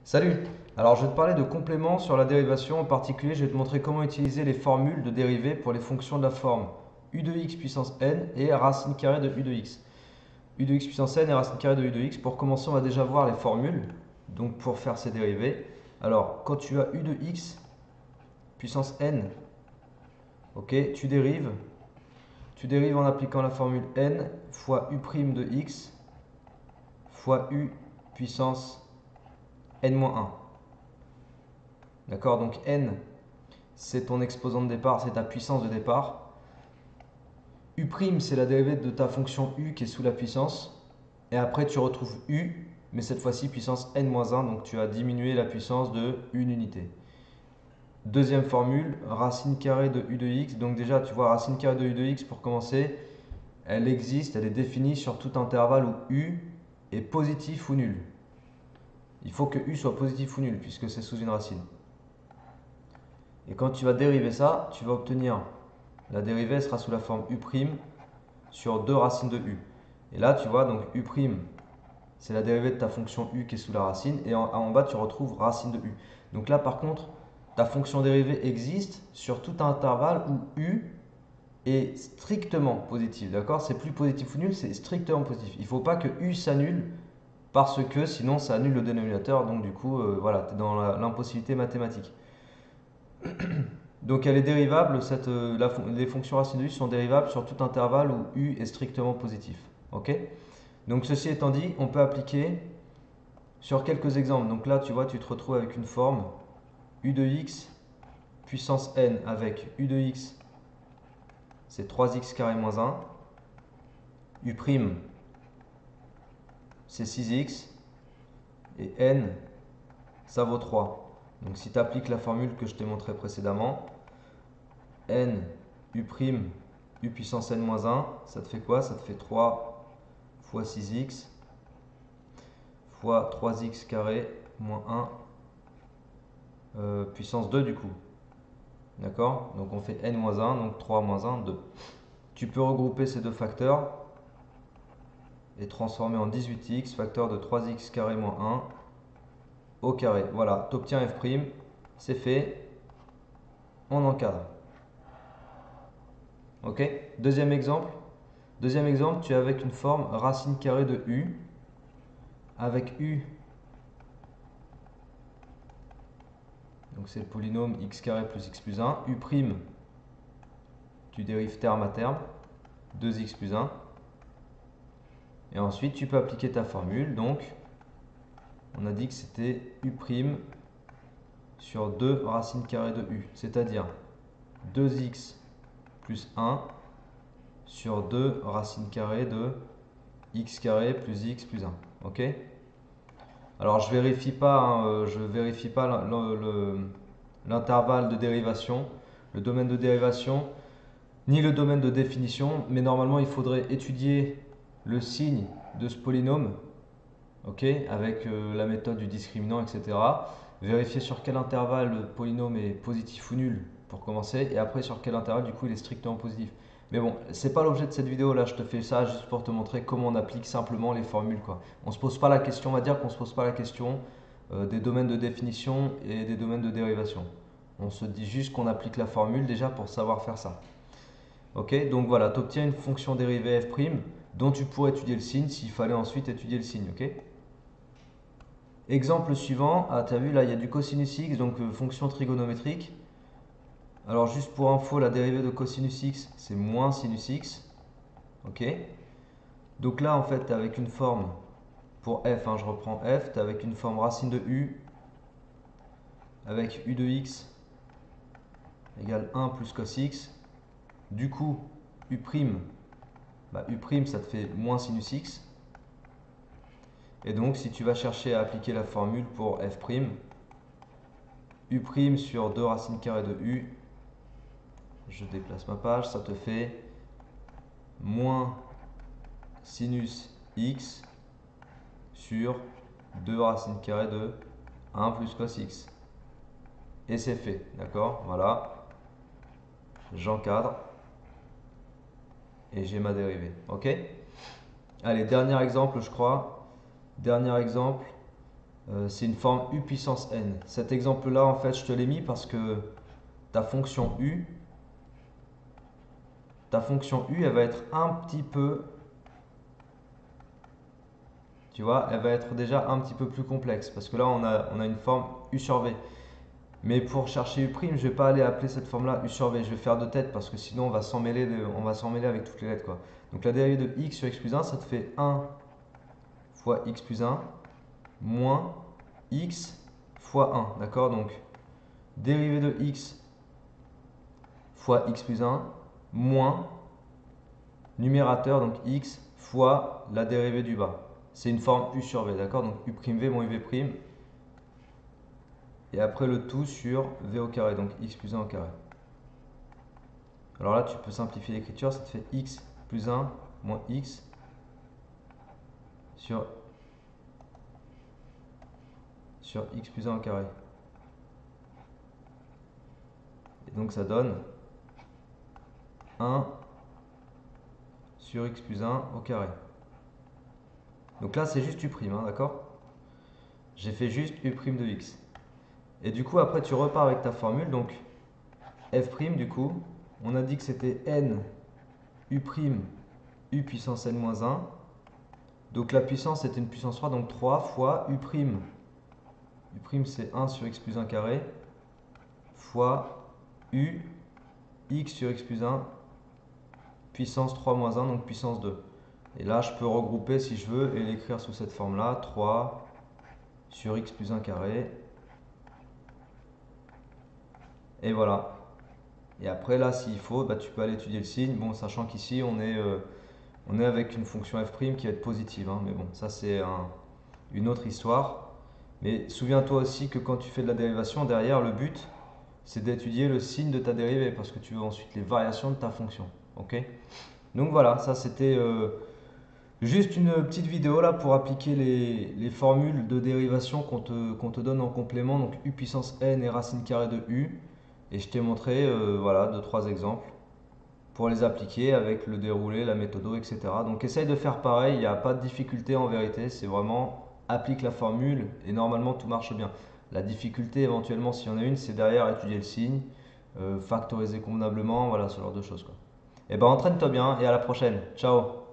Salut! Alors je vais te parler de compléments sur la dérivation. En particulier, je vais te montrer comment utiliser les formules de dérivée pour les fonctions de la forme u de x puissance n et racine carrée de u de x. U de x puissance n et racine carrée de u de x. Pour commencer, on va déjà voir les formules donc pour faire ces dérivées. Alors, quand tu as u de x puissance n, ok, tu dérives en appliquant la formule n fois u' de x fois u puissance n-1. D'accord? Donc n, c'est ton exposant de départ, c'est ta puissance de départ. U', c'est la dérivée de ta fonction u qui est sous la puissance. Et après, tu retrouves u, mais cette fois-ci puissance n-1, donc tu as diminué la puissance de une unité. Deuxième formule, racine carrée de u de x. Donc déjà, tu vois, racine carrée de u de x, pour commencer, elle existe, elle est définie sur tout intervalle où u est positif ou nul. Il faut que u soit positif ou nul, puisque c'est sous une racine. Et quand tu vas dériver ça, tu vas obtenir, la dérivée sera sous la forme u' sur 2 racines de u. Et là, tu vois, donc u', c'est la dérivée de ta fonction u qui est sous la racine. Et en bas, tu retrouves racine de u. Donc là, par contre, ta fonction dérivée existe sur tout intervalle où u est strictement positif. D'accord? C'est plus positif ou nul, c'est strictement positif. Il ne faut pas que u s'annule parce que sinon ça annule le dénominateur. Donc du coup, voilà, tu es dans l'impossibilité mathématique. Donc elle est dérivable, les fonctions racine de u sont dérivables sur tout intervalle où u est strictement positif. Ok? Donc ceci étant dit, on peut appliquer sur quelques exemples. Donc là, tu vois, tu te retrouves avec une forme u de x puissance n avec u de x, c'est 3x carré moins 1. U', c'est 6x. Et n, ça vaut 3. Donc si tu appliques la formule que je t'ai montrée précédemment, n, u', u puissance n-1, ça te fait quoi? Ça te fait 3 fois 6x fois 3x carré moins 1 puissance 2 du coup. D'accord? Donc on fait n-1, donc 3 moins 1, 2. Tu peux regrouper ces deux facteurs et transformer en 18x, facteur de 3x carré moins 1 au carré. Voilà, tu obtiens f', c'est fait, on encadre. Ok? Deuxième exemple. Deuxième exemple, tu es avec une forme racine carrée de u, avec u, donc c'est le polynôme x carré plus x plus 1, u', tu dérives terme à terme, 2x plus 1. Et ensuite, tu peux appliquer ta formule. Donc, on a dit que c'était u' sur 2 racines carrées de u, c'est-à-dire 2x plus 1 sur 2 racines carrées de x carré plus x plus 1. Ok? Alors, je vérifie pas, hein, je vérifie pas l'intervalle de dérivation, le domaine de dérivation, ni le domaine de définition, mais normalement, il faudrait étudier le signe de ce polynôme, ok, avec la méthode du discriminant, etc. Vérifier sur quel intervalle le polynôme est positif ou nul pour commencer, et après sur quel intervalle du coup il est strictement positif. Mais bon, c'est pas l'objet de cette vidéo là, je te fais ça juste pour te montrer comment on applique simplement les formules quoi. On se pose pas la question, on va dire qu'on se pose pas la question des domaines de définition et des domaines de dérivation. On se dit juste qu'on applique la formule déjà pour savoir faire ça. Ok, donc voilà, tu obtiens une fonction dérivée f' dont tu pourrais étudier le signe s'il fallait ensuite étudier le signe. Ok. Exemple suivant, ah, tu as vu là il y a du cosinus x, donc fonction trigonométrique. Alors juste pour info, la dérivée de cosinus x, c'est moins sinus x. Ok. Donc là en fait, tu es avec une forme, pour f, hein, je reprends f, tu es avec une forme racine de u, avec u de x égale 1 plus cos x. Du coup, u', bah, u' ça te fait moins sinus x. Et donc si tu vas chercher à appliquer la formule pour f', u' sur 2 racines carrées de u, je déplace ma page, ça te fait moins sinus x sur 2 racines carrées de 1 plus cos x. Et c'est fait, d'accord? Voilà, j'encadre et j'ai ma dérivée, ok? Allez, dernier exemple, je crois. Dernier exemple, c'est une forme u puissance n. Cet exemple-là, en fait, je te l'ai mis parce que ta fonction u, elle va être un petit peu, tu vois, elle va être déjà un petit peu plus complexe parce que là, on a une forme u sur v. Mais pour chercher u', je ne vais pas aller appeler cette forme-là u sur v. Je vais faire de tête parce que sinon, on va s'en mêler avec toutes les lettres, quoi. Donc la dérivée de x sur x plus 1, ça te fait 1 fois x plus 1 moins x fois 1. D'accord? Donc dérivée de x fois x plus 1 moins numérateur, donc x fois la dérivée du bas. C'est une forme u sur v, d'accord? Donc u'v moins uv'. Et après le tout sur v au carré, donc x plus 1 au carré. Alors là, tu peux simplifier l'écriture, ça te fait x plus 1 moins x sur x plus 1 au carré. Et donc ça donne 1 sur x plus 1 au carré. Donc là, c'est juste u', hein, d'accord? J'ai fait juste u' de x. Et du coup, après, tu repars avec ta formule. Donc f', du coup, on a dit que c'était n u' u puissance n moins 1. Donc la puissance c'était une puissance 3, donc 3 fois u'. U' c'est 1 sur x plus 1 carré fois u x sur x plus 1 puissance 3 moins 1, donc puissance 2. Et là, je peux regrouper si je veux et l'écrire sous cette forme-là. 3 sur x plus 1 carré. Et voilà. Et après, là, s'il faut, bah, tu peux aller étudier le signe. Bon, sachant qu'ici, on est avec une fonction f' qui va être positive, hein. Mais bon, ça, c'est une autre histoire. Mais souviens-toi aussi que quand tu fais de la dérivation, derrière, le but, c'est d'étudier le signe de ta dérivée parce que tu veux ensuite les variations de ta fonction. Ok? Donc voilà, ça c'était juste une petite vidéo là pour appliquer les formules de dérivation qu'on te donne en complément. Donc u puissance n et racine carrée de u. Et je t'ai montré voilà, 2-3 exemples pour les appliquer avec le déroulé, la méthode, etc. Donc essaye de faire pareil, il n'y a pas de difficulté en vérité, c'est vraiment applique la formule et normalement tout marche bien. La difficulté éventuellement s'il y en a une, c'est derrière étudier le signe, factoriser convenablement, voilà ce genre de choses, quoi. Et ben entraîne-toi bien et à la prochaine. Ciao.